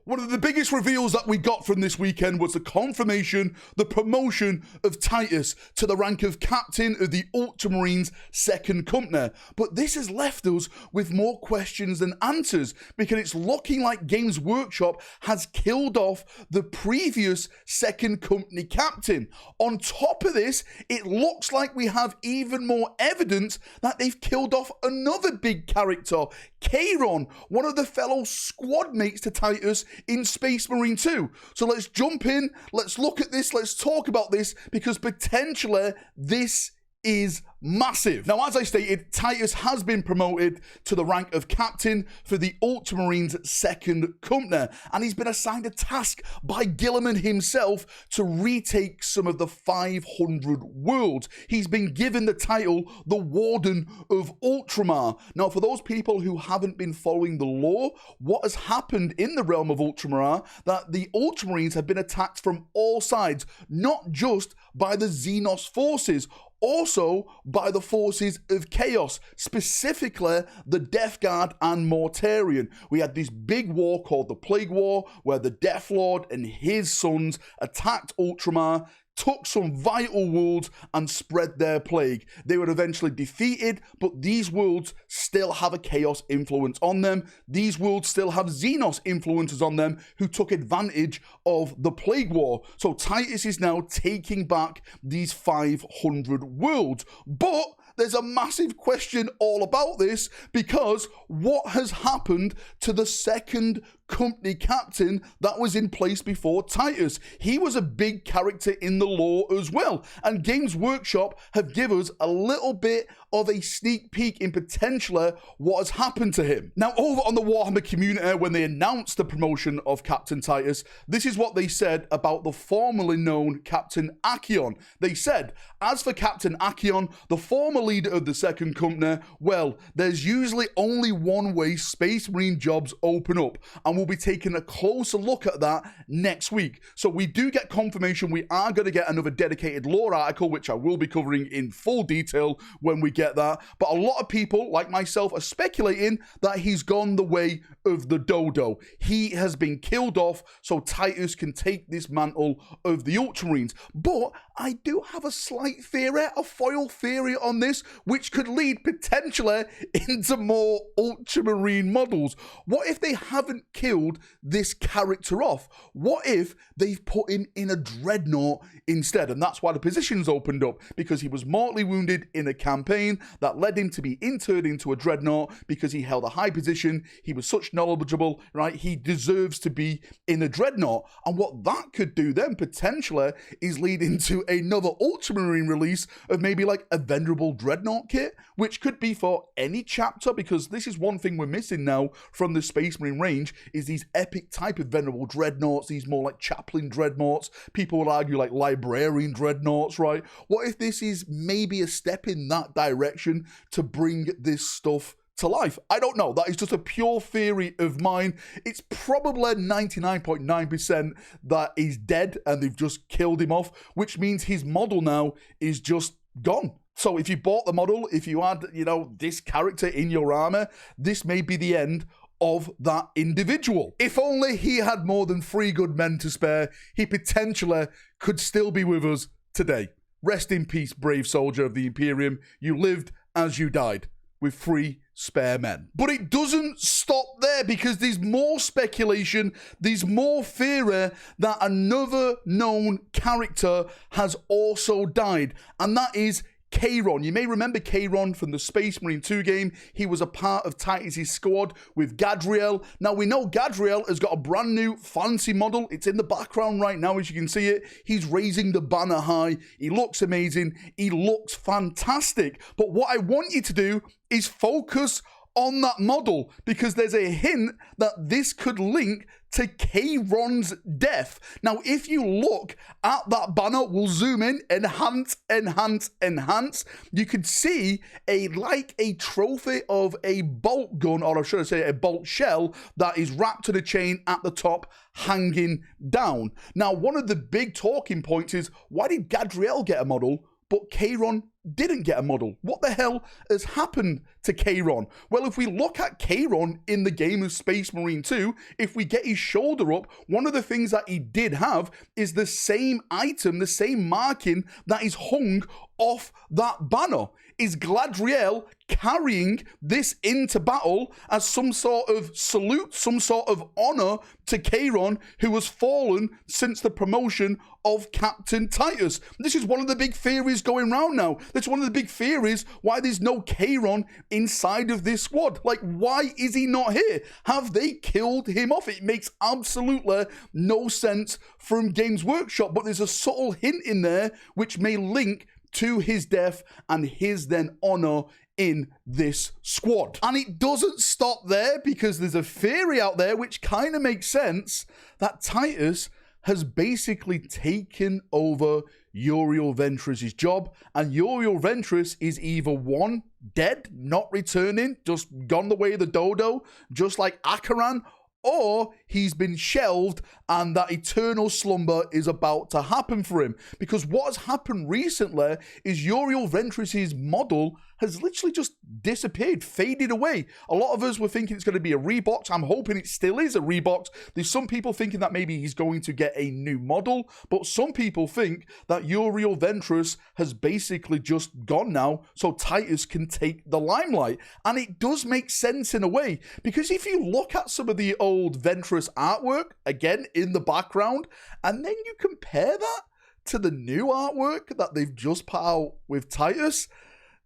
One of the biggest reveals that we got from this weekend was the confirmation, the promotion of Titus to the rank of captain of the Ultramarines' second company. But this has left us with more questions than answers, because it's looking like Games Workshop has killed off the previous second company captain. On top of this, it looks like we have even more evidence that they've killed off another big character, Chairon, one of the fellow squad mates to Titus in Space Marine 2. So let's jump in, let's look at this, let's talk about this, because potentially this is massive. Now, as I stated, Titus has been promoted to the rank of captain for the Ultramarines' second company, and he's been assigned a task by Guilliman himself to retake some of the 500 worlds. He's been given the title, the Warden of Ultramar. Now, for those people who haven't been following the lore, what has happened in the realm of Ultramar, that the Ultramarines have been attacked from all sides, not just by the Xenos forces, also by the forces of Chaos, specifically the Death Guard and Mortarion. We had this big war called the Plague War, where the Death Lord and his sons attacked Ultramar, took some vital worlds and spread their plague. They were eventually defeated, but these worlds still have a Chaos influence on them. These worlds still have Xenos influences on them, who took advantage of the Plague War. So Titus is now taking back these 500 worlds. But there's a massive question all about this, because what has happened to the second company captain that was in place before Titus? He was a big character in the lore as well, and Games Workshop have given us a little bit of a sneak peek in potentially what has happened to him. Now, over on the Warhammer community, when they announced the promotion of Captain Titus, this is what they said about the formerly known Captain Acheran. They said, as for Captain Acheran, the former leader of the second company, well, there's usually only one way Space Marine jobs open up, and we'll be taking a closer look at that next week. So we do get confirmation we are going to get another dedicated lore article, which I will be covering in full detail when we get that. But a lot of people, like myself, are speculating that he's gone the way of the dodo. He has been killed off so Titus can take this mantle of the Ultramarines. But I do have a slight theory, a foil theory on this, which could lead potentially into more Ultramarine models. What if they haven't killed this character off? What if they've put him in a dreadnought instead? And that's why the position's opened up, because he was mortally wounded in a campaign that led him to be interred into a dreadnought, because he held a high position, he was such knowledgeable, right? He deserves to be in a dreadnought. And what that could do then potentially is lead into another Ultramarine release of maybe like a venerable dreadnought kit, which could be for any chapter, because this is one thing we're missing now from the Space Marine range, is these epic type of venerable dreadnoughts, these more like chaplain dreadnoughts. People would argue like librarian dreadnoughts, right? What if this is maybe a step in that direction to bring this stuff to life? I don't know. That is just a pure theory of mine. It's probably 99.9% that he's dead and they've just killed him off, which means his model now is just gone. So if you bought the model, if you had, you know, this character in your armor, this may be the end of that individual. If only he had more than 3 good men to spare, he potentially could still be with us today. Rest in peace, brave soldier of the Imperium. You lived as you died, with 3 spare men. But it doesn't stop there, because there's more speculation, there's more theory that another known character has also died, and that is Chairon. You may remember Chairon from the Space Marine 2 game. He was a part of Titus' squad with Gadriel. Now, we know Gadriel has got a brand new fancy model. It's in the background right now, as you can see it. He's raising the banner high. He looks amazing. He looks fantastic. But what I want you to do is focus on that model, because there's a hint that this could link to Chairon's death. Now, if you look at that banner, we'll zoom in, enhance, enhance, enhance. You could see like a trophy of a bolt gun, or should I say a bolt shell, that is wrapped in a chain at the top, hanging down. Now, one of the big talking points is, why did Gadriel get a model, but Chairon didn't get a model. What the hell has happened to Chairon? Well, if we look at Chairon in the game of Space Marine 2, if we get his shoulder up, one of the things that he did have is the same item, the same marking that is hung off that banner. Is Gladriel carrying this into battle as some sort of salute, some sort of honor to Chairon, who has fallen since the promotion of Captain Titus? This is one of the big theories going round now. That's one of the big theories why there's no Chairon inside of this squad. Like, why is he not here? Have they killed him off? It makes absolutely no sense from Games Workshop, but there's a subtle hint in there which may link to his death and his then honor in this squad. And it doesn't stop there, because there's a theory out there which kind of makes sense that Titus has basically taken over Uriel Ventris' job, and Uriel Ventris is either one, dead, not returning, just gone the way of the dodo, just like Acheran, or he's been shelved and that eternal slumber is about to happen for him. Because what has happened recently is Uriel Ventris' model has literally just disappeared, faded away. A lot of us were thinking it's going to be a rebox. I'm hoping it still is a rebox. There's some people thinking that maybe he's going to get a new model, but some people think that Uriel Ventris has basically just gone now, so Titus can take the limelight. And it does make sense in a way, because if you look at some of the old Ventris artwork, again, in the background, and then you compare that to the new artwork that they've just put out with Titus,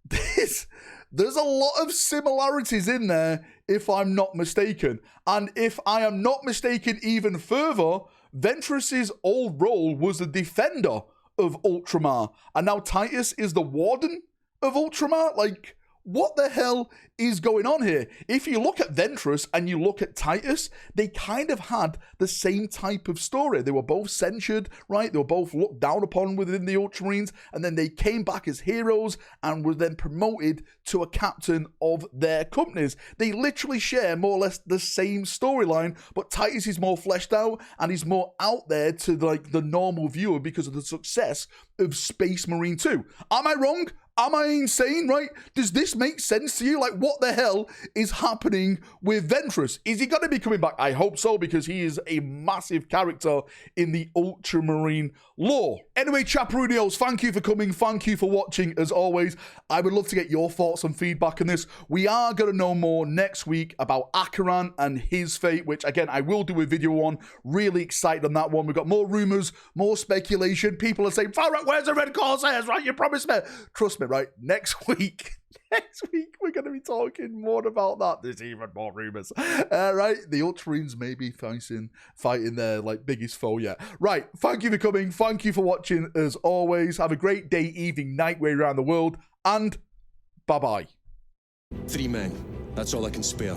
there's a lot of similarities in there, if I'm not mistaken. And if I am not mistaken even further, Ventris' old role was the defender of Ultramar, and now Titus is the warden of Ultramar. Like, what the hell is going on here? If you look at Ventris and you look at Titus, they kind of had the same type of story. They were both censured, right? They were both looked down upon within the Ultramarines, and then they came back as heroes and were then promoted to a captain of their companies. They literally share more or less the same storyline, but Titus is more fleshed out and he's more out there to like the normal viewer because of the success of Space Marine 2. Am I wrong? Am I insane, right? Does this make sense to you? Like, what the hell is happening with Ventris? Is he going to be coming back? I hope so, because he is a massive character in the Ultramarine lore. Anyway, Chaperonios, thank you for coming. Thank you for watching, as always. I would love to get your thoughts and feedback on this. We are going to know more next week about Acheran and his fate, which, again, I will do a video on. Really excited on that one. We've got more rumors, more speculation. People are saying, Valrak, where's the Red Corsairs, right? You promised me. Trust me, right? Next week, we're going to be talking more about that. There's even more rumors. Right? The Ultramarines may be fighting their like biggest foe yet. Right. Thank you for coming. Thank you for watching, as always. Have a great day, evening, night, way around the world. And bye-bye. 3 men. That's all I can spare.